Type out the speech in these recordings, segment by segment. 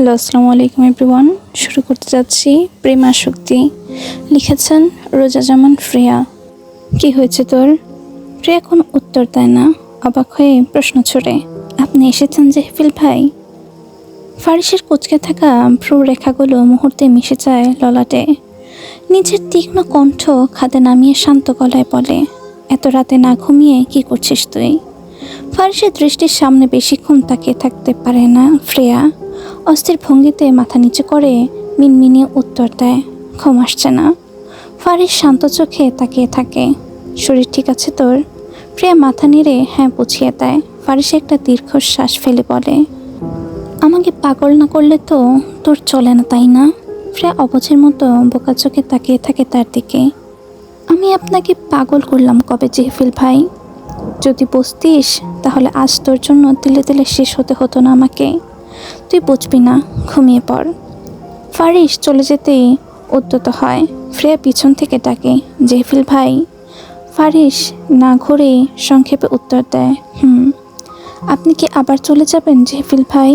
Hello, আসসালামু আলাইকুম everyone. শুরু করতে যাচ্ছি প্রেম আসক্তি। লিখেছেন রোজা জামান ফ্রিয়া। কি হয়েছে তোর? ফ্রিয়া কোনো উত্তর দেয় না, অবাক হয়ে প্রশ্ন ছড়ে, আপনি এসেছেন জেহফিল ভাই? ফারিসের কুঁচকে থাকা ভ্রু রেখাগুলো মুহূর্তে মিশে যায় ললাটে। নিজের তীক্ষ্ণ কণ্ঠ খাদে নামিয়ে শান্ত গলায় বলে, এত রাতে না ঘুমিয়ে কি করছিস তুই? ফারিসের দৃষ্টির সামনে বেশিক্ষণ তাকিয়ে থাকতে পারে না ফ্রেয়া। অস্থির ভঙ্গিতে মাথা নিচু করে মিনমিনিয়ে উত্তর দেয়, ঘুম আসছে না। ফারিস শান্ত চোখে তাকিয়ে থাকে। শরীর ঠিক আছে তোর? ফ্রেয়া মাথা নেড়ে হ্যাঁ বুঝিয়ে দেয়। ফারিস একটা দীর্ঘশ্বাস ফেলে বলে, আমাকে পাগল না করলে তো তোর চলে না, তাই না? ফ্রেয়া অবুঝের মতো বোকা চোখে তাকিয়ে থাকে তার দিকে। আমি আপনাকে পাগল করলাম কবে জেহফিল ভাই? যদি বুঝতিস তাহলে আজ তোর জন্য তিলে তিলে শেষ হতে হতো না আমাকে। তুই বুঝবি না, ঘুমিয়ে পড়। ফারিস চলে যেতেই উদ্যত হয়। ফ্রেয়া পিছন থেকে ডাকে, জেহফিল ভাই। ফারিস না ঘুরে সংক্ষেপে উত্তর দেয়, আপনি কি আবার চলে যাবেন জেহফিল ভাই?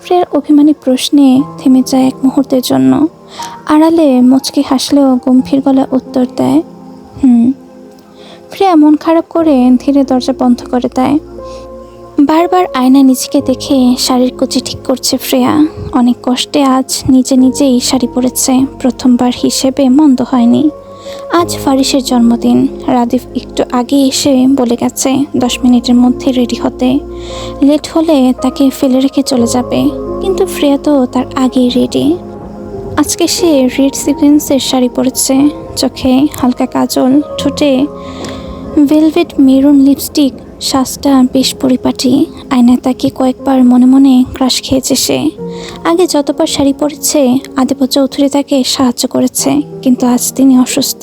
ফ্রেয়ার অভিমানী প্রশ্নে থেমে যায় এক মুহূর্তের জন্য। আড়ালে মুচকি হাসলেও গম্ভীর গলায় উত্তর দেয়, ফ্রেয়া মন খারাপ করে ধীরে দরজা বন্ধ করে দেয়। বারবার আয়নায় নিজেকে দেখে শাড়ির কুচি ঠিক করছে ফ্রেয়া। অনেক কষ্টে আজ নিজেই শাড়ি পরেছে। প্রথমবার হিসেবে মন্দ হয়নি। আজ ফারিসের জন্মদিন। রাদিফ একটু আগে এসে বলে গেছে 10 মিনিটের মধ্যে রেডি হতে। লেট হলে তাকে ফেলে রেখে চলে যাবে। কিন্তু ফ্রেয়া তো তার আগেই রেডি। আজকে সে রেড সিকোয়েন্সের শাড়ি পরেছে। চোখে হালকা কাজল, ঠোঁটে ভেলভেট মেরুন লিপস্টিক, শ্বাসটা বেশ পরিপাটি। আয়নায় তাকে কয়েকবার মনে মনে ক্রাশ খেয়েছে সে। আগে যতবার শাড়ি পরেছে আদিপ চৌধুরী তাকে সাহায্য করেছে, কিন্তু আজ তিনি অসুস্থ।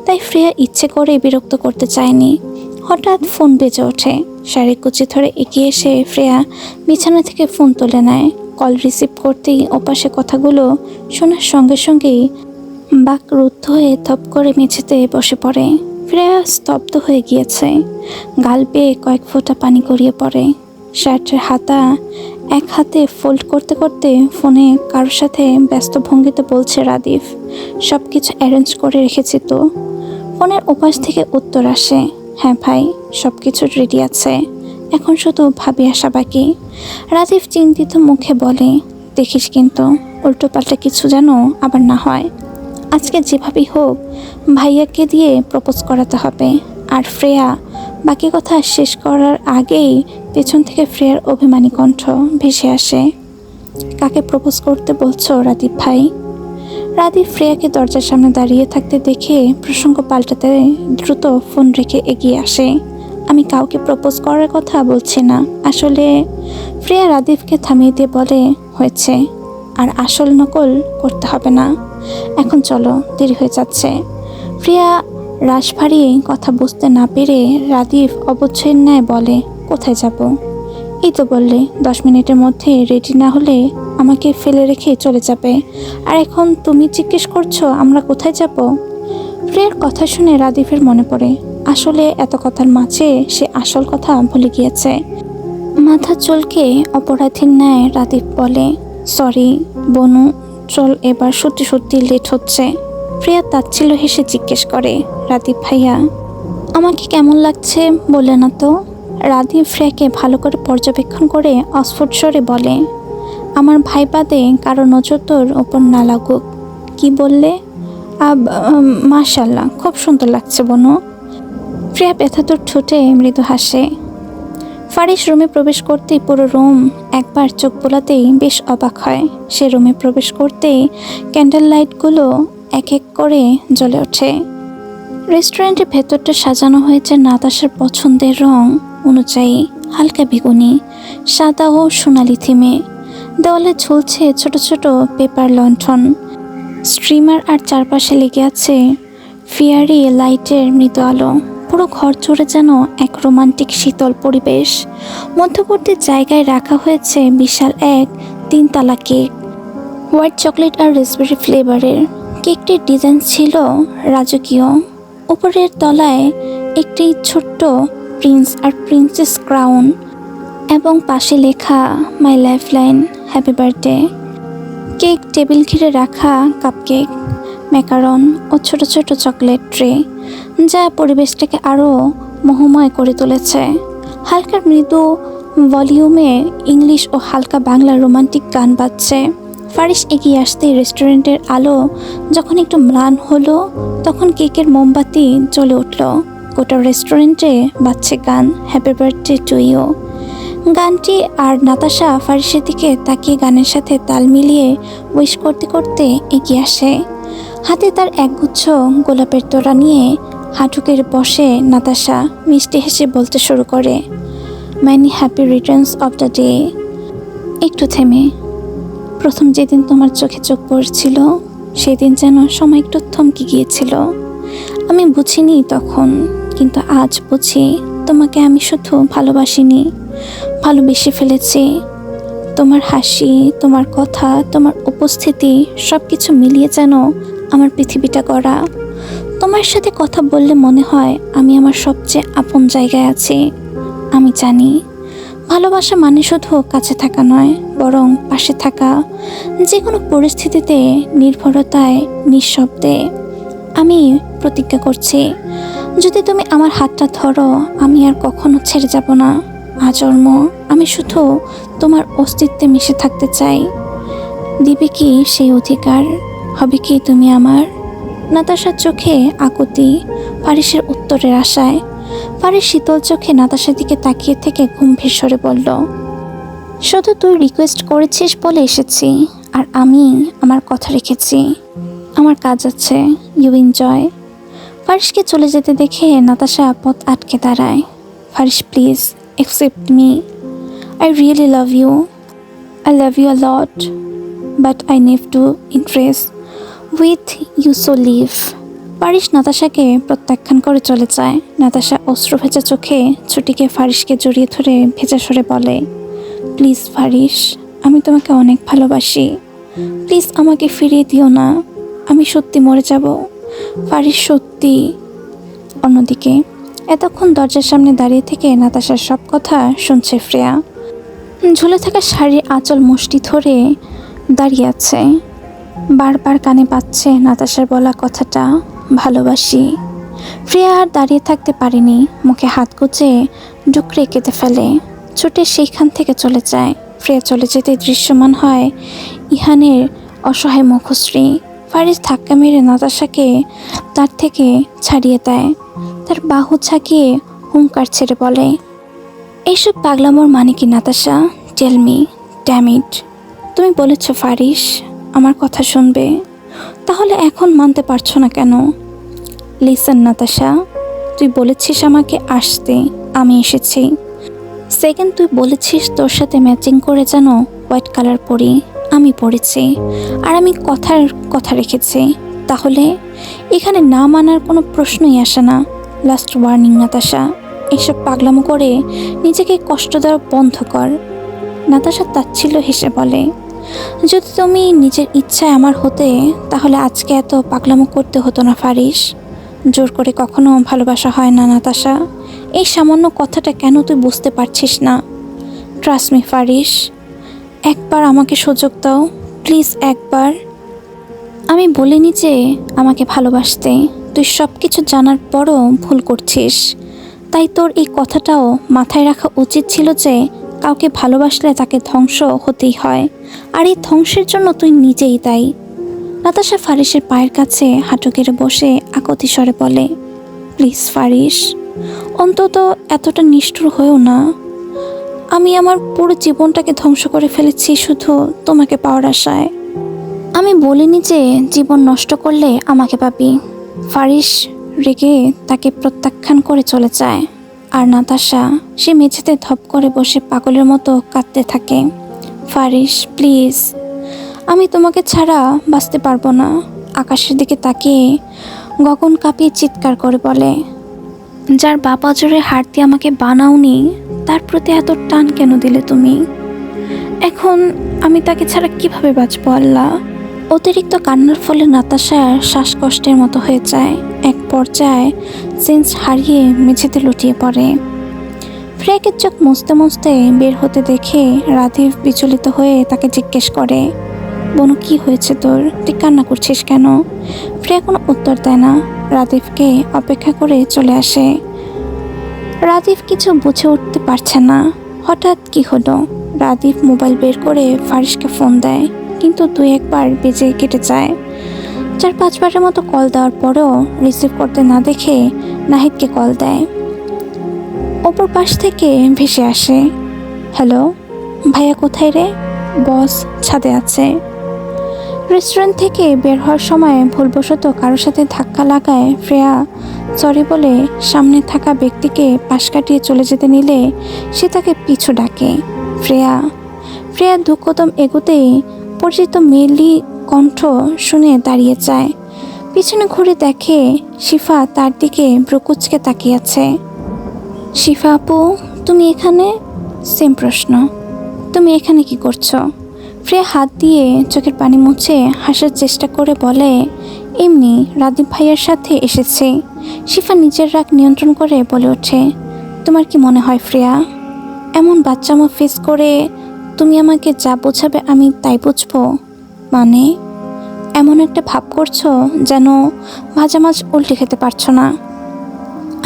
তাই ফ্রেয়া ইচ্ছে করে বিরক্ত করতে চায়নি। হঠাৎ ফোন বেজে ওঠে। শাড়ির কুচি ধরে এগিয়ে এসে ফ্রেয়া বিছানা থেকে ফোন তুলে নেয়। কল রিসিভ করতেই ওপাশে কথাগুলো শোনার সঙ্গে সঙ্গেই বাকরুদ্ধ হয়ে থপ করে মেঝেতে বসে পড়ে। ফ্রেয়া স্তব্ধ হয়ে গিয়েছে। গাল বেয়ে কয়েক ফোঁটা পানি গড়িয়ে পড়ে। শার্টের হাতা এক হাতে ফোল্ড করতে করতে ফোনে কারোর সাথে ব্যস্ত ভঙ্গিতে বলছে রাদিফ, সব কিছু অ্যারেঞ্জ করে রেখেছি তো। ফোনের ওপাশ থেকে উত্তর আসে, হ্যাঁ ভাই, সব কিছু রেডি আছে, এখন শুধু ভাবি আসা বাকি। রাদিফ চিন্তিত মুখে বলে, দেখিস কিন্তু উল্টোপাল্টা কিছু যেন আবার না হয়। আজকে যেভাবেই হোক ভাইয়াকে দিয়ে প্রপোজ করাতে হবে। আর ফ্রেয়া বাকি কথা শেষ করার আগেই পেছন থেকে ফ্রেয়ার অভিমানী কণ্ঠ ভেসে আসে, কাকে প্রপোজ করতে বলছো রাদীপ ভাই? রাদীপ ফ্রেয়াকে দরজার সামনে দাঁড়িয়ে থাকতে দেখে প্রসঙ্গ পাল্টাতে দ্রুত ফোন রেখে এগিয়ে আসে। আমি কাউকে প্রপোজ করার কথা বলছি না আসলে। ফ্রেয়া রাদীপকে থামিয়ে দিয়ে বলে, হয়েছে, আর আসল নকল করতে হবে না। এখন চলো, দেরি হয়ে যাচ্ছে। ফ্রেয়া রাশ ভারী কথা বুঝতে না পেরে রাদীপ অবচ্ছের ন্যায় বলে, কোথায় যাব? এই তো বললে 10 মিনিটের মধ্যে রেডি না হলে আমাকে ফেলে রেখে চলে যাবে, আর এখন তুমি জিজ্ঞেস করছো আমরা কোথায় যাব? ফ্রেয়ার কথা শুনে রাদীপের মনে পড়ে, আসলে এত কথার মাঝে সে আসল কথা ভুলে গিয়েছে। মাথা চুলকে অপরাধীর ন্যায় রাদীপ বলে, সরি বনু, চল এবার সত্যি সত্যি লেট হচ্ছে। ফ্রেয়া তাচ্ছিল্য হেসে জিজ্ঞেস করে, রাদীপ ভাইয়া আমাকে কেমন লাগছে বলে না তো? রাদীপ ফ্রেয়াকে ভালো করে পর্যবেক্ষণ করে অস্ফুট স্বরে বলে, আমার ভাই বাদে কারো নজর তোর ওপর না লাগুক। কি বললে? মাশাল্লাহ, খুব সুন্দর লাগছে বনু। ফ্রেয়া ব্যথাতুর ঠোঁটে মৃদু হাসে। ফারিস রুমে প্রবেশ করতেই পুরো রুম একবার চোখ বোলাতেই বেশ অবাক হয়। সে রুমে প্রবেশ করতেই ক্যান্ডেল লাইটগুলো এক এক করে জ্বলে ওঠে। রেস্টুরেন্টের ভেতরটা সাজানো হয়েছে নাতাশার পছন্দের রং অনুযায়ী, হালকা বেগুনি, সাদা ও সোনালি থিমে। দেওয়ালে ঝুলছে ছোট ছোট পেপার লণ্ঠন, স্ট্রিমার, আর চারপাশে লেগে আছে ফিয়ারি লাইটের মৃদু আলো। পুরো ঘর জুড়ে যেন এক রোমান্টিক শীতল পরিবেশ। মধ্যবর্তী জায়গায় রাখা হয়েছে বিশাল এক 3 তালা কেক, হোয়াইট চকলেট আর রেসবেরি ফ্লেভারের। কেকটির ডিজাইন ছিল রাজকীয়। উপরের তলায় একটি ছোট্ট প্রিন্স আর প্রিন্সেস ক্রাউন এবং পাশে লেখা my life line, happy birthday. Cake table ঘিরে রাখা, কাপকেক, ম্যাকারন ও ছোট ছোট চকলেট ট্রে, যা পরিবেশটাকে আরও মোহময় করে তুলেছে। হালকা মৃদু ভলিউমে ইংলিশ ও হালকা বাংলা রোমান্টিক গান বাজছে। ফারিস এগিয়ে আসতেই রেস্টুরেন্টের আলো যখন একটু ম্লান হলো, তখন কেকের মোমবাতি জ্বলে উঠল। গোটা রেস্টুরেন্টে বাজছে গান, হ্যাপি বার্থডে টু ইউ গানটি। আর নাতাশা ফারিসের দিকে তাকিয়ে গানের সাথে তাল মিলিয়ে উইশ করতে করতে এগিয়ে আসে। হাতে তার একগুচ্ছ গোলাপের তোড়া নিয়ে হাঁটুকের বসে নাতাশা মিষ্টি হেসে বলতে শুরু করে, many happy returns of the day. একটু থেমে, প্রথম যেদিন তোমার চোখে চোখ পড়ছিল সেদিন যেন সময় একটু থমকে গিয়েছিল। আমি বুঝিনি তখন, কিন্তু আজ বুঝি তোমাকে আমি শুধু ভালোবাসিনি, ভালোবেসে ফেলেছি। তোমার হাসি, তোমার কথা, তোমার উপস্থিতি সব কিছু মিলিয়ে যেন আমার পৃথিবীটা গড়া। তোমার সাথে কথা বললে মনে হয় আমি আমার সবচেয়ে আপন জায়গায় আছি। আমি জানি ভালোবাসা মানে শুধু কাছে থাকা নয়, বরং পাশে থাকা, যে কোনো পরিস্থিতিতে, নির্ভরতায়, নিঃশব্দে। আমি প্রতিজ্ঞা করছি, যদি তুমি আমার হাতটা ধরো আমি আর কখনো ছেড়ে যাব না। আজন্ম আমি শুধু তোমার অস্তিত্বে মিশে থাকতে চাই। দিবে কি সেই অধিকার? হবে কি তুমি আমার? নাতাশার চোখে আকুতি, ফারিসের উত্তরের আশায়। ফারিস শীতল চোখে নাতাশার দিকে তাকিয়ে থেকে গম্ভীর স্বরে বলল, শুধু তুই রিকোয়েস্ট করেছিস বলে এসেছি, আর আমি আমার কথা রেখেছি। আমার কাজ আছে, ইউ এনজয়। ফারিসকে চলে যেতে দেখে নাতাশা পথ আটকে দাঁড়ায়। Faris please accept me. I really love you. I love you a lot. But I need to interest with you, so leave. Faris নাতাশাকে প্রত্যাখ্যান করে চলে যায়। নাতাশা অশ্রু ভেজা চোখে ছুটিকে ফারিসকে জড়িয়ে ধরে ভেজা স্বরে বলে, প্লিজ ফারিস, আমি তোমাকে অনেক ভালোবাসি। প্লিজ আমাকে ফিরিয়ে দিও না, আমি সত্যি মরে যাব। ফারিস সত্যি। অন্যদিকে এতক্ষণ দরজার সামনে দাঁড়িয়ে থেকে নাতাশার সব কথা শুনছে ফ্রেয়া। ঝুলে থাকা শাড়ির আঁচল মুষ্টি ধরে দাঁড়িয়ে আছে। বারবার কানে পাচ্ছে নাতাশার বলা কথাটা, ভালোবাসি। ফ্রেয়া আর দাঁড়িয়ে থাকতে পারেনি, মুখে হাত গুজে ডুকরে কেঁদে ফেলে, ছুটে সেইখান থেকে চলে যায়। ফ্রেয়া চলে যেতে দৃশ্যমান হয় ইহানের অসহায় মুখশ্রী। ফারিস ধাক্কা মেরে নাতাশাকে তার থেকে ছাড়িয়ে দেয়, তার বাহু ছাকিয়ে হুঙ্কার ছেড়ে বলে, এইসব পাগলামোর মানে কি Natasha? Tell me, damn it. তুমি বলেছ ফারিস আমার কথা শুনবে, তাহলে এখন মানতে পারছো না কেন? লিসেন নাতাশা, তুই বলেছিস আমাকে আসতে, আমি এসেছি। সেকেন্ড তুই বলেছিস তোর সাথে ম্যাচিং করে যেন হোয়াইট কালার পরি, আমি পরেছি, আর আমি কথা রেখেছি। তাহলে এখানে না মানার কোনো প্রশ্নই আসে না। লাস্ট ওয়ার্নিং নাতাশা, এসব পাগলামো করে নিজেকে কষ্ট দেওয়া বন্ধ কর। নাতাশা তাচ্ছিল্য হেসে বলে, যদি তুমি নিজের ইচ্ছায় আমার হতে, তাহলে আজকে এত পাগলামো করতে হতো না ফারিস। জোর করে কখনো ভালোবাসা হয় না নাতাশা। এই সামান্য কথাটা কেন তুই বুঝতে পারছিস না? ট্রাস্ট মি ফারিস, একবার আমাকে সুযোগ দাও প্লিজ, একবার। আমি বলিনি যে আমাকে ভালোবাসতে, তুই সব কিছু জানার পরও ভুল করছিস। তাই তোর এই কথাটাও মাথায় রাখা উচিত ছিল যে কাউকে ভালোবাসলে তাকে ধ্বংস হতেই হয়, আর এই ধ্বংসের জন্য তুই নিজেই দায়ী। নাতাশা ফারিসের পায়ের কাছে হাঁটু গেড়ে বসে আকুতি স্বরে বলে, প্লিজ ফারিস, অন্তত এতটা নিষ্ঠুর হয়েও না। আমি আমার পুরো জীবনটাকে ধ্বংস করে ফেলেছি শুধু তোমাকে পাওয়ার আশায়। আমি বলিনি যে জীবন নষ্ট করলে আমাকে পাবি। ফারিস রেগে তাকে প্রত্যাখ্যান করে চলে যায়। আর নাতাশা সে মেঝেতে ধপ করে বসে পাগলের মতো কাঁদতে থাকে। ফারিস প্লিজ, আমি তোমাকে ছাড়া বাঁচতে পারবো না। আকাশের দিকে তাকিয়ে গগন কাঁপিয়ে চিৎকার করে বলে, যার বাবা জোরে হাত দিয়ে আমাকে বানাওনি, তার প্রতি এত টান কেন দিলে তুমি? এখন আমি তাকে ছাড়া কিভাবে বাঁচবো আল্লাহ? অতিরিক্ত কান্নার ফলে নাতাশার শ্বাসকষ্টের মতো হয়ে যায়। এক পর্যায়ে সেন্স হারিয়ে মেঝেতে লুটিয়ে পড়ে। ফ্রেয়াকে চোখ মুছতে মুছতে বের হতে দেখে রাধীব বিচলিত হয়ে তাকে জিজ্ঞেস করে, বনু কি হয়েছে তোর? তুই কান্না করছিস কেন? প্রিয়া কোনো উত্তর দেয় না, রাদিফকে অপেক্ষা করে চলে আসে। রাদিফ কিছু বুঝে উঠতে পারছে না হঠাৎ কি হলো। রাদিফ মোবাইল বের করে ফারিসকে ফোন দেয়, কিন্তু 2-1 বার বেজে কেটে যায়। 4-5 বারের মতো কল দেওয়ার পরেও রিসিভ করতে না দেখে নাহিদকে কল দেয়। অপর পাশ থেকে ভেসে আসে, হ্যালো ভাইয়া, কোথায় রে? বস ছাদে আছে। রেস্টুরেন্ট থেকে বের হওয়ার সময় ভুলবশত কারোর সাথে ধাক্কা লাগায় শ্রেয়া সরি বলে সামনে থাকা ব্যক্তিকে পাশ কাটিয়ে চলে যেতে নিলে সে তাকে পিছু ডাকে। শ্রেয়া দু কদম এগোতেই পরিচিত মেয়েলি কণ্ঠ শুনে দাঁড়িয়ে যায়। পিছনে ঘুরে দেখে শিফা তার দিকে ব্রুকুচকে তাকিয়ে আছে। শিফা আপু, তুমি এখানে? সেম প্রশ্ন, তুমি এখানে কি করছো? শ্রেয়া হাত দিয়ে চোখের পানি মুছে হাসার চেষ্টা করে বলে, এমনি রাদীপ ভাইয়ার সাথে এসেছি। শিফা নিজের রাগ নিয়ন্ত্রণ করে বলে ওঠে, তোমার কি মনে হয় শ্রেয়া, এমন বাচ্চামো ফেস করে তুমি আমাকে যা বোঝাবে আমি তাই বুঝবো? মানে এমন একটা ভাব করছো যেন ভাজা মাছ উল্টে খেতে পারছো না।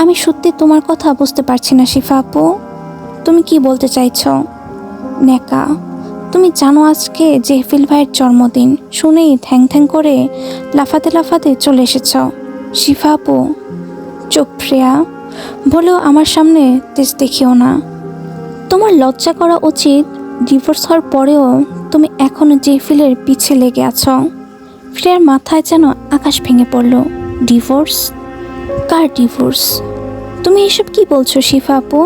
আমি সত্যি তোমার কথা বুঝতে পারছি না শিফা আপু, তুমি কি বলতে চাইছো? নেকা, তুমি জানো আজকে জেহফিল ভাইয়ের জন্মদিন, শুনেই ঠ্যাং ঠ্যাং করে লাফাতে লাফাতে চলে এসেছ। শিফা আপু চুপ, শ্রেয়া বলেও আমার সামনে তেজ দেখিও না। তোমার লজ্জা করা উচিত। ডিভোর্স হওয়ার পরেও তুমি এখনো জেহফিলের পিছে লেগে আছো। শ্রেয়ার মাথায় যেন আকাশ ভেঙে পড়ল। ডিভোর্স? কার ডিভোর্স? তুমি এসব কি বলছো শিফা আপু?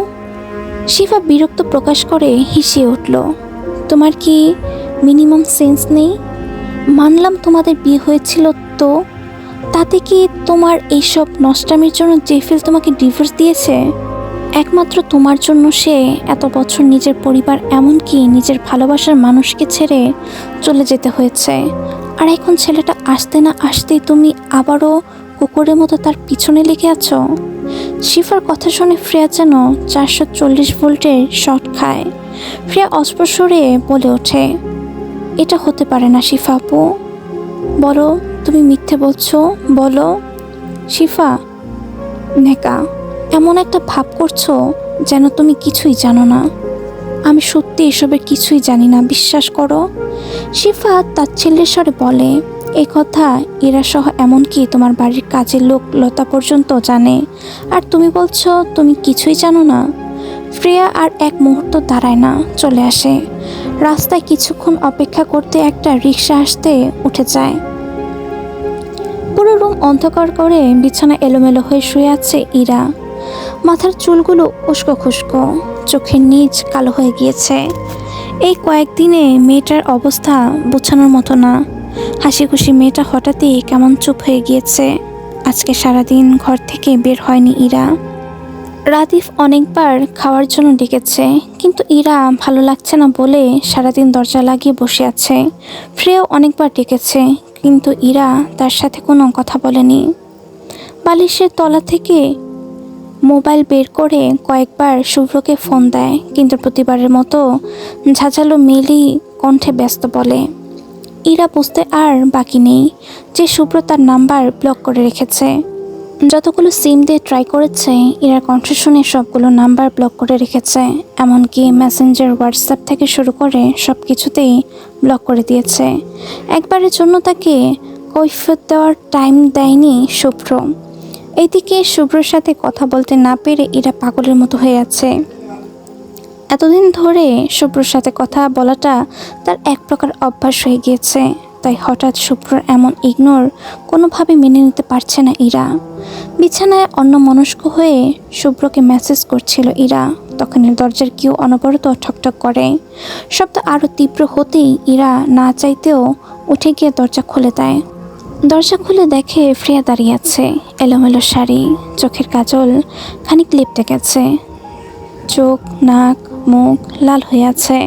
শিফা বিরক্ত প্রকাশ করে হিসিয়ে উঠল, তোমার কি মিনিমাম সেন্স নেই? মানলাম তোমাদের বিয়ে হয়েছিল, তো তাতে কি তোমার এইসব নষ্টামির জন্য জেফিল তোমাকে ডিভোর্স দিয়েছে? একমাত্র তোমার জন্য সে এত বছর নিজের পরিবার এমনকি নিজের ভালোবাসার মানুষকে ছেড়ে চলে যেতে হয়েছে, আর এখন ছেলেটা আসতে না আসতেই তুমি আবারও কুকুরের মতো তার পিছনে লেগে আছো। শিফার কথা শুনে শ্রেয়া যেন 440 ভোল্টের শট খায়। শ্রেয়া অস্পষ্টরে বলে ওঠে, এটা হতে পারে না শিফা আপু, বলো তুমি মিথ্যে বলছো, বলো। শিফা, নেকা, এমন একটা ভাব করছো যেন তুমি কিছুই জানো না। আমি সত্যি এসবের কিছুই জানি না, বিশ্বাস করো। শিফা তার ছেলের স্বরে বলে, এই কথা এরা সহ এমনকি তোমার বাড়ির কাজের লোক লতা পর্যন্ত জানে, আর তুমি বলছো তুমি কিছুই জানো না। শ্রেয়া আর এক মুহূর্ত দাঁড়ায় না, চলে আসে। রাস্তায় কিছুক্ষণ অপেক্ষা করতে একটা রিক্সা আসতে উঠে যায়। পুরো রুম অন্ধকার করে বিছানা এলোমেলো হয়ে শুয়ে আছে ইরা। মাথার চুলগুলো উস্কো খুস্কো, চোখের নিচ কালো হয়ে গিয়েছে। এই কয়েকদিনে মেয়েটার অবস্থা বোঝানোর মতো না। হাসি খুশি মেয়েটা হঠাৎই কেমন চুপ হয়ে গিয়েছে। আজকে সারাদিন ঘর থেকে বের হয়নি ইরা। রাদিফ অনেকবার খাওয়ার জন্য ডেকেছে, কিন্তু ইরা ভালো লাগছে না বলে সারাদিন দরজা লাগিয়ে বসে আছে। শ্রেয়াও অনেকবার ডেকেছে, কিন্তু ইরা তার সাথে কোনো কথা বলেনি। বালিশের তলা থেকে মোবাইল বের করে কয়েকবার শুভ্রকে ফোন দেয়, কিন্তু প্রতিবারের মতো ঝাঁঝালো মেলি কণ্ঠে ব্যস্ত বলে। ইরা বুঝতে আর বাকি নেই যে শুভ্র তার নাম্বার ব্লক করে রেখেছে। যতগুলো সিম দিয়ে ট্রাই করেছে, ইরার কণ্ঠ শুনে সবগুলো নাম্বার ব্লক করে রেখেছে। এমনকি মেসেঞ্জার, হোয়াটসঅ্যাপ থেকে শুরু করে সব কিছুতেই ব্লক করে দিয়েছে। একবারের জন্য তাকে কৈফিয়ত দেওয়ার টাইম দেয়নি শুভ্র। এইদিকে শুভ্রর সাথে কথা বলতে না পেরে ইরা পাগলের মতো হয়ে আছে। এতদিন ধরে শুভ্রর সাথে কথা বলাটা তার এক প্রকার অভ্যাস হয়ে গিয়েছে, তাই হঠাৎ শুভ্রর এমন ইগনোর কোনোভাবে মেনে নিতে পারছে না ইরা। বিছানায় অন্যমনস্ক হয়ে শুভ্রকে মেসেজ করছিল ইরা, তখনই দরজার কেউ অনবরত ঠকঠক করে। শব্দ আরও তীব্র হতেই ইরা না চাইতেও উঠে গিয়ে দরজা খুলে দেয়। দরজা খুলে দেখে শ্রেয়া দাঁড়িয়ে আছে। এলোমেলো শাড়ি, চোখের কাজল খানিক লেপটে গেছে, চোখ, নাক, মুখ লাল হয়ে আছে।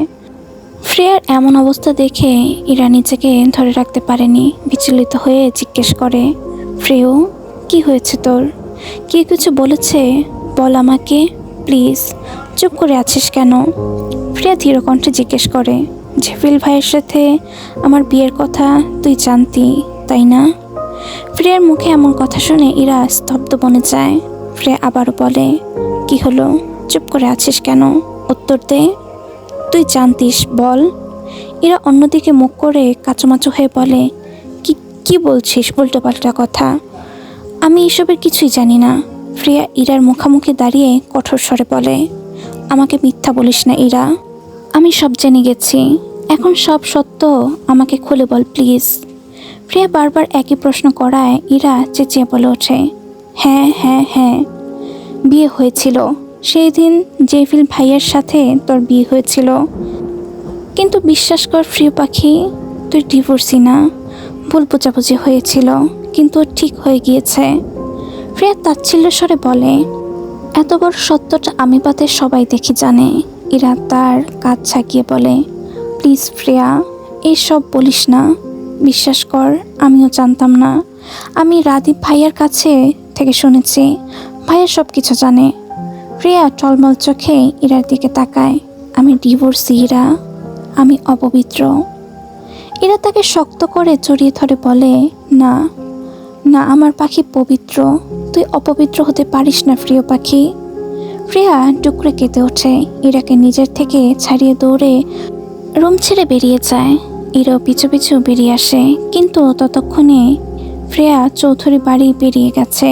শ্রেয়ার এমন অবস্থা দেখে ইরা নিজেকে ধরে রাখতে পারেনি। বিচলিত হয়ে জিজ্ঞেস করে, শ্রেয় কি হয়েছে তোর? কে কিছু বলেছে? বল আমাকে প্লিজ, চুপ করে আছিস কেন? শ্রেয়া ধীর কণ্ঠে জিজ্ঞেস করে, জেফিল ভাইয়ের সাথে আমার বিয়ের কথা তুই জানতি, তাই না? ফ্রেয়ার মুখে এমন কথা শুনে ইরা স্তব্ধ বনে যায়। ফ্রেয়া আবারও বলে, কি হলো, চুপ করে আছিস কেন? উত্তর দে, তুই জানতিস, বল। ইরা অন্যদিকে মুখ করে কাচুমাচু হয়ে বলে, কি কি বলছিস উল্টোপাল্টা কথা? আমি এসবের কিছুই জানি না। ফ্রেয়া ইরার মুখোমুখি দাঁড়িয়ে কঠোর স্বরে বলে, আমাকে মিথ্যা বলিস না ইরা, আমি সব জেনে গেছি। এখন সব সত্য আমাকে খুলে বল প্লিজ। ফ্রেয়া বারবার একই প্রশ্ন করায় ইরা চেঁচিয়ে বলে ওঠে, হ্যাঁ হ্যাঁ হ্যাঁ, বিয়ে হয়েছিল। সেই দিন জেফিল ভাইয়ের সাথে তোর বিয়ে হয়েছিল। কিন্তু বিশ্বাস কর প্রিয় পাখি, তুই ডিভোর্সি না। ভুল বোঝাবুঝি হয়েছিল, কিন্তু ঠিক হয়ে গিয়েছে। ফ্রেয়া তাচ্ছিল্য স্বরে বলে, এত বড় সত্যটা আমি বাদে সবাই দেখি জানে। ইরা তার কাজ ছাকিয়ে বলে, প্লিজ ফ্রেয়া, এইসব বলিস না। বিশ্বাস কর, আমিও জানতাম না। আমি রাদীপ ভাইয়ার কাছে থেকে শুনেছি, ভাইয়া সব কিছু জানে। ফ্রেয়া টলমল চোখে ইরার দিকে তাকায়। আমি ডিভোর্সি ইরা, আমি অপবিত্র। ইরা তাকে শক্ত করে জড়িয়ে ধরে বলে, না না আমার পাখি পবিত্র, তুই অপবিত্র হতে পারিস না প্রিয় পাখি। ফ্রেয়া ডুকরে কেঁদে ওঠে। ইরাকে নিজের থেকে ছাড়িয়ে দৌড়ে রুম ছেড়ে বেরিয়ে যায়। ইরাও পিছু পিছু বেরিয়ে আসে, কিন্তু ততক্ষণে ফ্রেয়া চৌধুরী বাড়ি বেরিয়ে গেছে।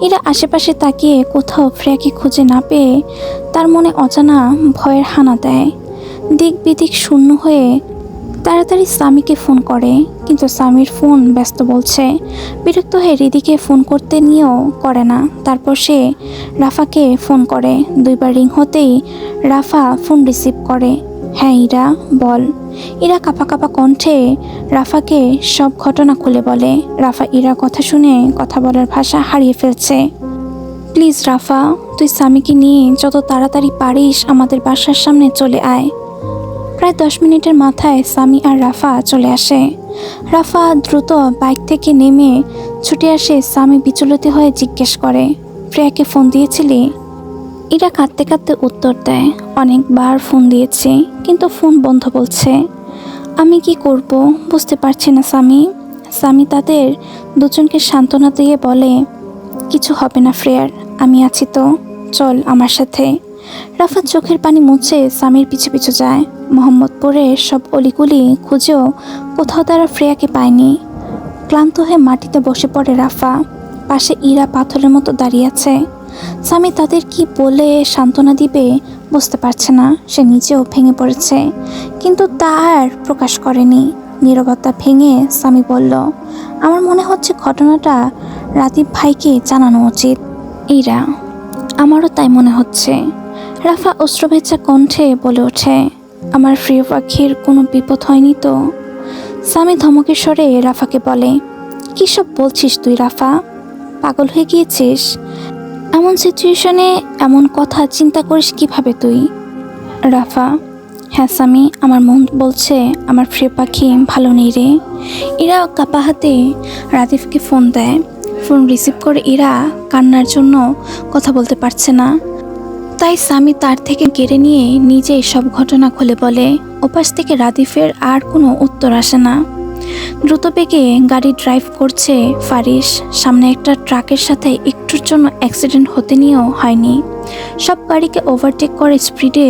ইরা আশেপাশে তাকিয়ে কোথাও ফ্রেয়াকে খুঁজে না পেয়ে তার মনে অজানা ভয়ের হানা দেয়। দিক বিদিক শূন্য হয়ে তাড়াতাড়ি স্বামীকে ফোন করে, কিন্তু স্বামীর ফোন ব্যস্ত বলছে। বিরক্ত হয়ে রিদিকে ফোন করতে নিয়েও করে না। তারপর সে রাফাকে ফোন করে। দুইবার রিং হতেই রাফা ফোন রিসিভ করে। হ্যাঁ ইরা, বল। ইরা কাঁপা কাঁপা কণ্ঠে রাফাকে সব ঘটনা খুলে বলে। রাফা ইরার কথা শুনে কথা বলার ভাষা হারিয়ে ফেলছে। প্লিজ রাফা, তুই স্বামীকে নিয়ে যত তাড়াতাড়ি পারিস আমাদের বাসার সামনে চলে আয়। প্রায় 10 মিনিটের মাথায় স্বামী আর রাফা চলে আসে। রাফা দ্রুত বাইক থেকে নেমে ছুটে আসে। স্বামী বিচলিত হয়ে জিজ্ঞেস করে, ফ্রেয়াকে ফোন দিয়েছিলি? ইরা কাঁদতে কাঁদতে উত্তর দেয়, অনেকবার ফোন দিয়েছি, কিন্তু ফোন বন্ধ বলছে। আমি কি করব বুঝতে পারছি না স্বামী। স্বামী তাদের দুজনকে সান্ত্বনা দিয়ে বলে, কিছু হবে না ফ্রেয়ার, আমি আছি তো, চল আমার সাথে। রাফা চোখের পানি মুছে স্বামীর পিছু পিছু যায়। মোহাম্মদপুরের সব অলিগুলি খুঁজেও কোথাও তারা ফ্রেয়াকে পায়নি। ক্লান্ত হয়ে মাটিতে বসে পড়ে রাফা। পাশে ইরা পাথরের মতো দাঁড়িয়ে আছে। স্বামী তাদের কি বলে সান্ত্বনা দিবে বুঝতে পারছে না। সে নিজেও ভেঙে পড়েছে, কিন্তু তা আর প্রকাশ করেনি। নীরবতা ভেঙে স্বামী বলল, আমার মনে হচ্ছে ঘটনাটা রাদীপ ভাইকে জানানো উচিত। ইরা, আমারও তাই মনে হচ্ছে। রাফা অশ্রুভেজা কণ্ঠে বলে ওঠে, আমার প্রিয় পাখির কোনো বিপদ হয়নি তো? স্বামী ধমকের স্বরে রাফাকে বলে, কী সব বলছিস তুই রাফা? পাগল হয়ে গিয়েছিস? এমন সিচুয়েশনে এমন কথা চিন্তা করিস কিভাবে তুই? রাফা, হ্যাঁ স্বামী, আমার মন বলছে আমার প্রিয় পাখি ভালো নেই রে। ইরা কাপা হাতে রাদীপকে ফোন দেয়। ফোন রিসিভ করে ইরা কান্নার জন্য কথা বলতে পারছে না। তাই স্বামী তার থেকে কেড়ে নিয়ে নিজেই সব ঘটনা খুলে বলে। ওপাশ থেকে রাদীপের আর কোনো উত্তর আসে না। দ্রুত বেগে গাড়ি ড্রাইভ করছে ফারিস। সামনে একটা ট্রাকের সাথে একটুর জন্য অ্যাক্সিডেন্ট হতে নিয়েও হয়নি। সব গাড়িকে ওভারটেক করে স্পিডে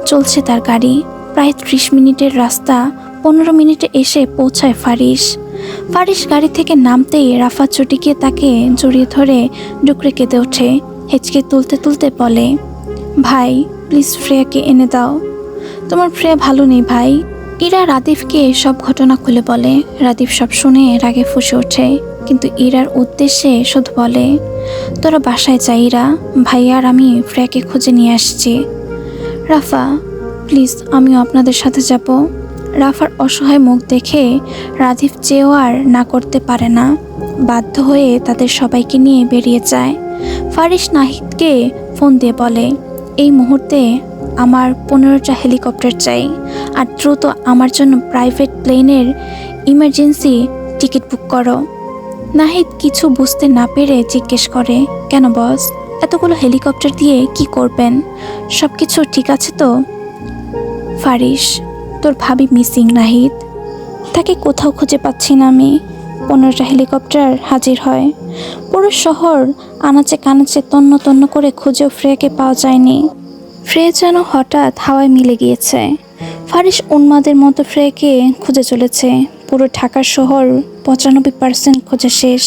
চলছে তার গাড়ি। প্রায় 30 মিনিটের রাস্তা 15 মিনিটে এসে পৌঁছায় ফারিস। ফারিস গাড়ি থেকে নামতেই রাফা চটিকে তাকে জড়িয়ে ধরে ডুকরে কেঁদে ওঠে। হেঁচকে তুলতে তুলতে বলে, ভাই প্লিজ ফ্রেয়াকে এনে দাও, তোমার ফ্রেয়া ভালো নেই ভাই। ইরা রাদীপকে সব ঘটনা খুলে বলে। রাদীপ সব শুনে রাগে ফুঁসে ওঠে, কিন্তু ইরার উদ্দেশ্যে শুধু বলে, তোরা বাসায় যাই ইরা, ভাই আর আমি ফ্রেয়াকে খুঁজে নিয়ে আসছি। রাফা প্লিজ, আমিও আপনাদের সাথে যাব। রাফার অসহায় মুখ দেখে রাদীপ চেয়েও আর না করতে পারে না। বাধ্য হয়ে তাদের সবাইকে নিয়ে বেরিয়ে যায়। ফারিস নাহিদকে ফোন দিয়ে বলে, এই মুহূর্তে আমার 15টা হেলিকপ্টার চাই, আর দ্রুত আমার জন্য প্রাইভেট প্লেনের ইমার্জেন্সি টিকিট বুক করো। নাহিদ কিছু বুঝতে না পেরে জিজ্ঞেস করে, কেন বস, এতগুলো হেলিকপ্টার দিয়ে কি করবেন? সব কিছু ঠিক আছে তো? ফারিস, তোর ভাবি মিসিং নাহিদ। তাকে কোথাও খুঁজে পাচ্ছি না আমি। 15টা হেলিকপ্টার হাজির হয়। পুরো শহর আনাচে কানাচে তন্ন তন্ন করে খুঁজেও ফ্রেয়াকে পাওয়া যায়নি। ফ্রেয়া যেন হঠাৎ হাওয়ায় মিলে গিয়েছে। ফারিস উন্মাদের মতো ফ্রেয়াকে খুঁজে চলেছে। পুরো ঢাকার শহর 95% খোঁজা শেষ,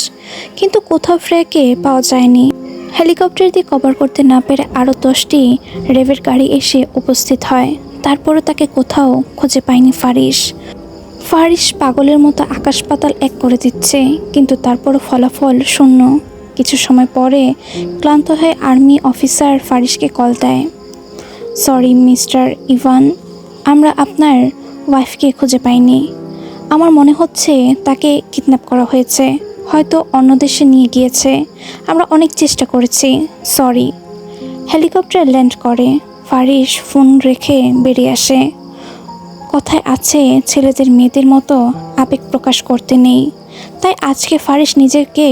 কিন্তু কোথাও ফ্রেয়াকে পাওয়া যায়নি। হেলিকপ্টার দিয়ে কভার করতে না পেরে আরও 10টি রেভের গাড়ি এসে উপস্থিত হয়। তারপরও তাকে কোথাও খুঁজে পায়নি ফারিস। ফারিস পাগলের মতো আকাশ পাতাল এক করে দিচ্ছে, কিন্তু তারপরও ফলাফল শূন্য। কিছু সময় পরে ক্লান্ত হয়ে আর্মি অফিসার ফারিসকে কল দেয়। সরি মিস্টার ইভান, আমরা আপনার ওয়াইফকে খুঁজে পাইনি। আমার মনে হচ্ছে তাকে কিডন্যাপ করা হয়েছে, হয়তো অন্য দেশে নিয়ে গিয়েছে। আমরা অনেক চেষ্টা করেছি, সরি। হেলিকপ্টার ল্যান্ড করে। ফারিস ফোন রেখে বেরিয়ে আসে। কথায় আছে, ছেলেদের মেয়েদের মতো আবেগ প্রকাশ করতে নেই। তাই আজকে ফারিস নিজেকে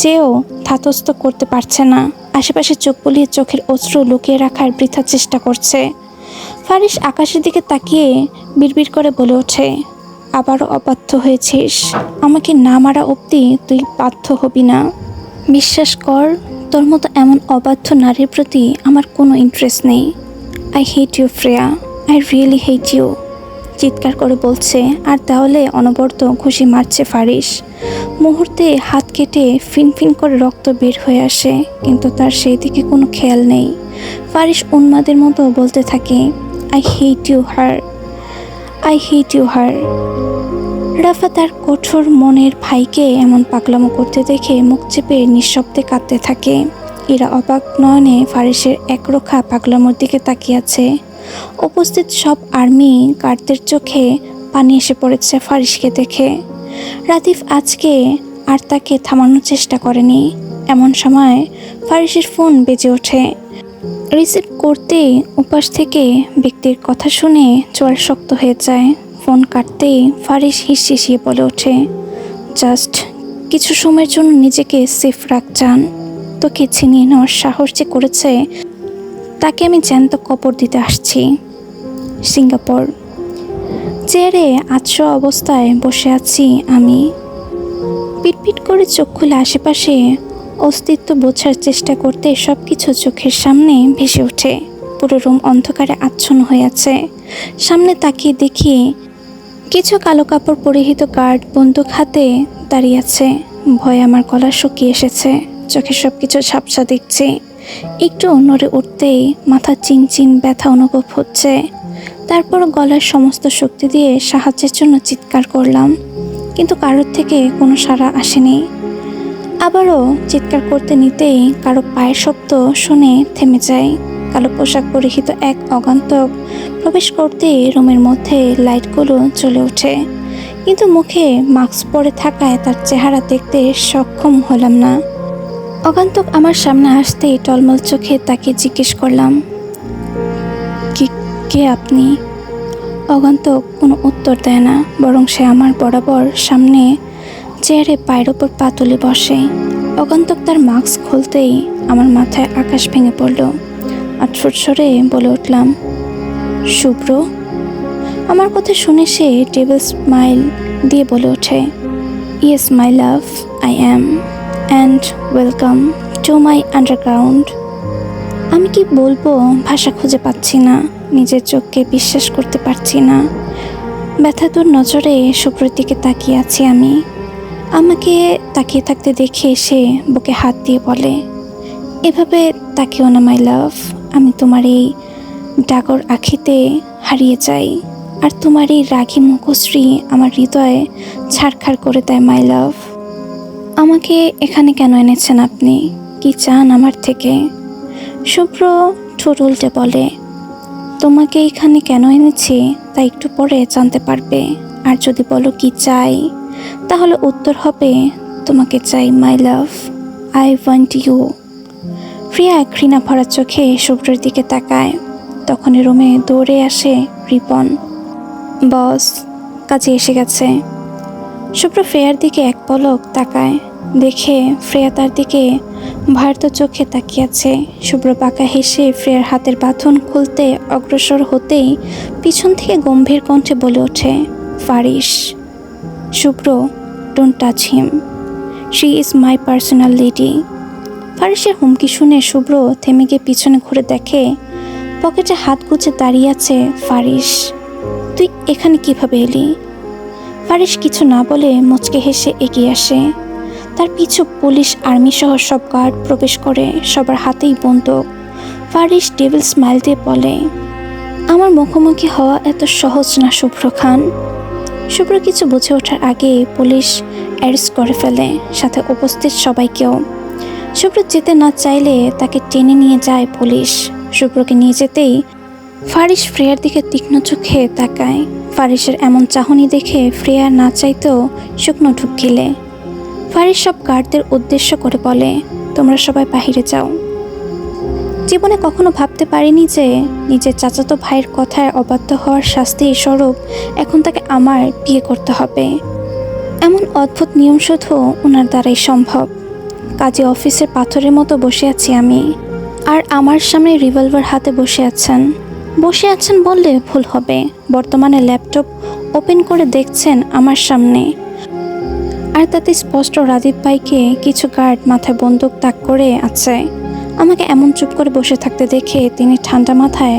চেয়েও ধাতস্থ করতে পারছে না। আশেপাশে চোখ বুলিয়ে চোখের অশ্রু লুকিয়ে রাখার বৃথা চেষ্টা করছে। ফারিস আকাশের দিকে তাকিয়ে বিড়বিড় করে বলে ওঠে, আবারও অবাধ্য হয়েছিস। আমাকে না মারা অবধি তুই বাধ্য হবি না। বিশ্বাস কর, তোর মতো এমন অবাধ্য নারীর প্রতি আমার কোনো ইন্টারেস্ট নেই। I hate you Freya, I really hate you. চিৎকার করে বলছে, আর তাহলে অনবরত ঘুষি মারছে ফারিস। মুহূর্তে হাত কেটে ফিনফিন করে রক্ত বের হয়ে আসে, কিন্তু তার সেই দিকে কোনো খেয়াল নেই। ফারিস উন্মাদের মতো বলতে থাকে, I hate you her, I hate you her. Rafa তার কঠোর মনের ভাইকে এমন পাগলামো করতে দেখে মুখ চেপে নিঃশব্দে কাঁদতে থাকে। এরা অবাক নয়নে ফারিসের একরোখা পাগলামোর দিকে তাকিয়ে আছে। উপস্থিত সব আর্মি গার্ডদের চোখে পানি এসে পড়েছে ফারিসকে দেখে। রাতিফ আজকে আর তাকে থামানোর চেষ্টা করেনি। এমন সময় ফারিসের ফোন বেজে ওঠে। রিসিভ করতেই উপাস থেকে ব্যক্তির কথা শুনে চোয়াল শক্ত হয়ে যায়। ফোন কাটতেই ফারিস হিসিয়ে বলে ওঠে, জাস্ট কিছু সময়ের জন্য নিজেকে সেফ রাখ চান। তোকে ছিনিয়ে নেওয়ার সাহস যে করেছে, তাকে আমি জ্যান্ত কবর দিতে আসছি। সিঙ্গাপুর। চেয়ারে আছড়া অবস্থায় বসে আছি আমি। পিটপিট করে চোখ খুলে আশেপাশে অস্তিত্ব বোঝার চেষ্টা করতে সব কিছু চোখের সামনে ভেসে ওঠে। পুরো রুম অন্ধকারে আচ্ছন্ন হয়ে আছে। সামনে তাকিয়ে দেখি কিছু কালো কাপড় পরিহিত গার্ড বন্দুক হাতে দাঁড়িয়ে আছে। ভয়ে আমার গলা শুকিয়ে এসেছে, চোখে সব কিছু ঝাপসা দেখছি। একটু নড়ে উঠতেই মাথা চিনচিন ব্যথা অনুভব হচ্ছে। তারপর গলার সমস্ত শক্তি দিয়ে সাহায্যের জন্য চিৎকার করলাম, কিন্তু কারোর থেকে কোনো সাড়া আসেনি। আবারও চিৎকার করতে নিতেই কারো পায়ের শব্দ শুনে থেমে যায়। কালো পোশাক পরিহিত এক অগন্তুক প্রবেশ করতেই রুমের মধ্যে লাইটগুলো জ্বলে ওঠে, কিন্তু মুখে মাস্ক পরে থাকায় তার চেহারা দেখতে সক্ষম হলাম না। অগন্তুক আমার সামনে আসতেই টলমল চোখে তাকে জিজ্ঞেস করলাম, কে আপনি? অগন্তুক কোনো উত্তর দেয় না, বরং সে আমার বরাবর সামনে চেয়ারে পায়ের ওপর পা তুলে বসে। অগন্তুক তার মাস্ক খুলতেই আমার মাথায় আকাশ ভেঙে পড়ল। আটফুট স্বরে বলে উঠলাম, শুভ্র। আমার কথা শুনে সে টেবিল স্মাইল দিয়ে বলে ওঠে, yes my love, I am, and welcome to my underground. আমি কি বলবো, ভাষা খুঁজে পাচ্ছি না। নিজের চোখকে বিশ্বাস করতে পারছি না। ব্যথাতুর নজরে শুভ্রর দিকে তাকিয়ে আছি আমি। আমাকে তাকিয়ে থাকতে দেখে সে বুকে হাত দিয়ে বলে, এভাবে তাকিও না মাই লাভ। আমি তোমার এই ডাগর আখিতে হারিয়ে যাই, আর তোমার এই রাগী মুখশ্রী আমার হৃদয়ে ছাড়খাড় করে দেয় মাই লাভ। আমাকে এখানে কেন এনেছেন আপনি? কি চান আমার থেকে? শুভ্র ঠোঁট উল্টে বলে, তোমাকে এখানে কেন এনেছি তা একটু পরে জানতে পারবে। আর যদি বলো কি চাই, তাহলে উত্তর হবে, তোমাকে চাই মাই লাভ, আই ওয়ান্ট ইউ। প্রিয়া ঘৃণা ভরা চোখে শুভ্রের দিকে তাকায়। তখনই রুমে দৌড়ে আসে রিপন। বস, কাজে এসে গেছে। শুভ্র ফ্রেয়ার দিকে এক পলক তাকায়, দেখে ফ্রেয়া তার দিকে ভয়ার্ত চোখে তাকিয়ে আছে। শুভ্র বাঁকা হেসে ফ্রেয়ার হাতের বাঁধন খুলতে অগ্রসর হতেই পিছন থেকে গম্ভীর কণ্ঠে বলে ওঠে, Faris. Shubhro, don't touch him, she is my personal lady. ফারিসের হুমকি শুনে শুভ্র থেমে গিয়ে পিছনে ঘুরে দেখে পকেটে হাত গুজে দাঁড়িয়ে আছে ফারিস। তুই এখানে কিভাবে এলি? ফারিস কিছু না বলে মুচকে হেসে এগিয়ে আসে। তার পিছু পুলিশ, আর্মি সহ সব গার্ড প্রবেশ করে, সবার হাতেই বন্দুক। ফারিস ডেভিল স্মাইল দিয়ে বলে, আমার মুখোমুখি হওয়া এত সহজ না শুভ্র খান। শুভ্র কিছু বুঝে ওঠার আগে পুলিশ অ্যারেস্ট করে ফেলে, সাথে উপস্থিত সবাইকেও। শুভ্র যেতে না চাইলে তাকে টেনে নিয়ে যায় পুলিশ। শুভ্রকে নিয়ে যেতেই ফারিস ফ্রেয়ার দিকে তীক্ষ্ণ চোখে তাকায়। ফারিসের এমন চাহনি দেখে ফ্রেয়া না চাইতেও শুকনো ঢুক গিলে। ফারিস সব গার্ডদের উদ্দেশ্য করে বলে, তোমরা সবাই বাহিরে যাও। জীবনে কখনো ভাবতে পারিনি যে নিজের চাচাতো ভাইয়ের কথায় অবাধ্য হওয়ার শাস্তি স্বরূপ এখন তাকে আমার বিয়ে করতে হবে। এমন অদ্ভুত নিয়ম শুধু ওনার দ্বারাই সম্ভব। কাজী অফিসের পাথরের মতো বসে আছি আমি, আর আমার সামনে রিভলভার হাতে বসে আছেন বললে ভুল হবে। বর্তমানে ল্যাপটপ ওপেন করে দেখছেন আমার সামনে, আর তাতে স্পষ্ট রাদীপ ভাইকে কিছু গার্ড মাথায় বন্দুক তাক করে আছে। আমাকে এমন চুপ করে বসে থাকতে দেখে তিনি ঠান্ডা মাথায়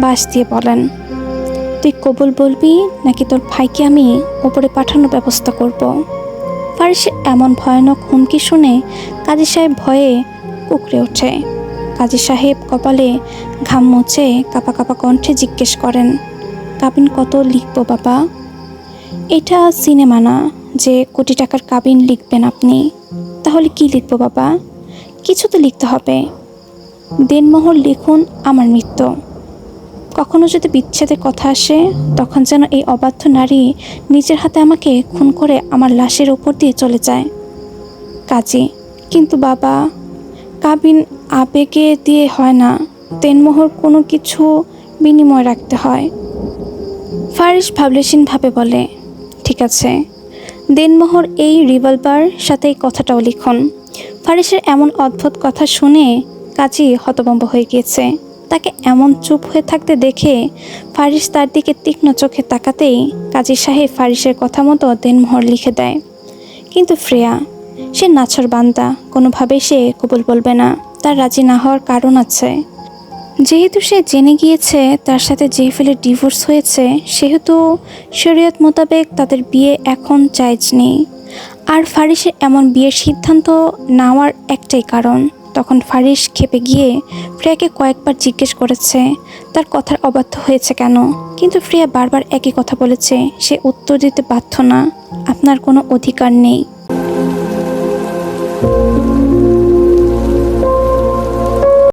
বাঁশ দিয়ে বলেন, তুই কবুল বলবি নাকি তোর ভাইকে আমি ওপরে পাঠানোর ব্যবস্থা করব? ফারিসের এমন ভয়ানক হুমকি শুনে কাজী সাহেব ভয়ে কুঁকড়ে ওঠে। কাজী সাহেব কপালে ঘাম মুছে কাপা কাপা কণ্ঠে জিজ্ঞেস করেন, কাবিন কত লিখবো বাবা? এটা সিনেমা না যে কোটি টাকার কাবিন লিখবেন আপনি। তাহলে কি লিখবো বাবা? কিছু তো লিখতে হবে। দেনমোহর লিখুন আমার মৃত্যু। কখনো যদি বিচ্ছেদের কথা আসে, তখন যেন এই অবাধ্য নারী নিজের হাতে আমাকে খুন করে আমার লাশের ওপর দিয়ে চলে যায়। কাজী, কিন্তু বাবা, কাবিন আবেগে দিয়ে হয় না, দেনমোহর কোনো কিছু বিনিময় রাখতে হয়। ফারিস ভাবলেশীনভাবে বলে, ঠিক আছে, দেনমোহর এই রিভলভার সাথে এই কথাটাও লিখুন। ফারিসের এমন অদ্ভুত কথা শুনে কাজী হতভম্ব হয়ে গিয়েছে। তাকে এমন চুপ হয়ে থাকতে দেখে ফারিস তার দিকে তীক্ষ্ণ চোখে তাকাতেই কাজী সাহেব ফারিসের কথা মতো দেনমোহর লিখে দেয়। কিন্তু ফ্রেয়া, সে নাছর বান্দা, কোনোভাবেই সে কবুল বলবে না। তার রাজি না হওয়ার কারণ আছে। যেহেতু সে জেনে গিয়েছে তার সাথে জেফেলের ডিভোর্স হয়েছে, সেহেতু শরীয়ত মোতাবেক তাদের বিয়ে এখন জায়েজ নেই। আর ফারিসের এমন বিয়ের সিদ্ধান্ত নেওয়ার একটাই কারণ। তখন ফারিস ক্ষেপে গিয়ে ফ্রেয়াকে কয়েকবার জিজ্ঞেস করেছে তার কথার অবাধ্য হয়েছে কেন, কিন্তু ফ্রেয়া বারবার একই কথা বলেছে, সে উত্তর দিতে বাধ্য না, আপনার কোনো অধিকার নেই।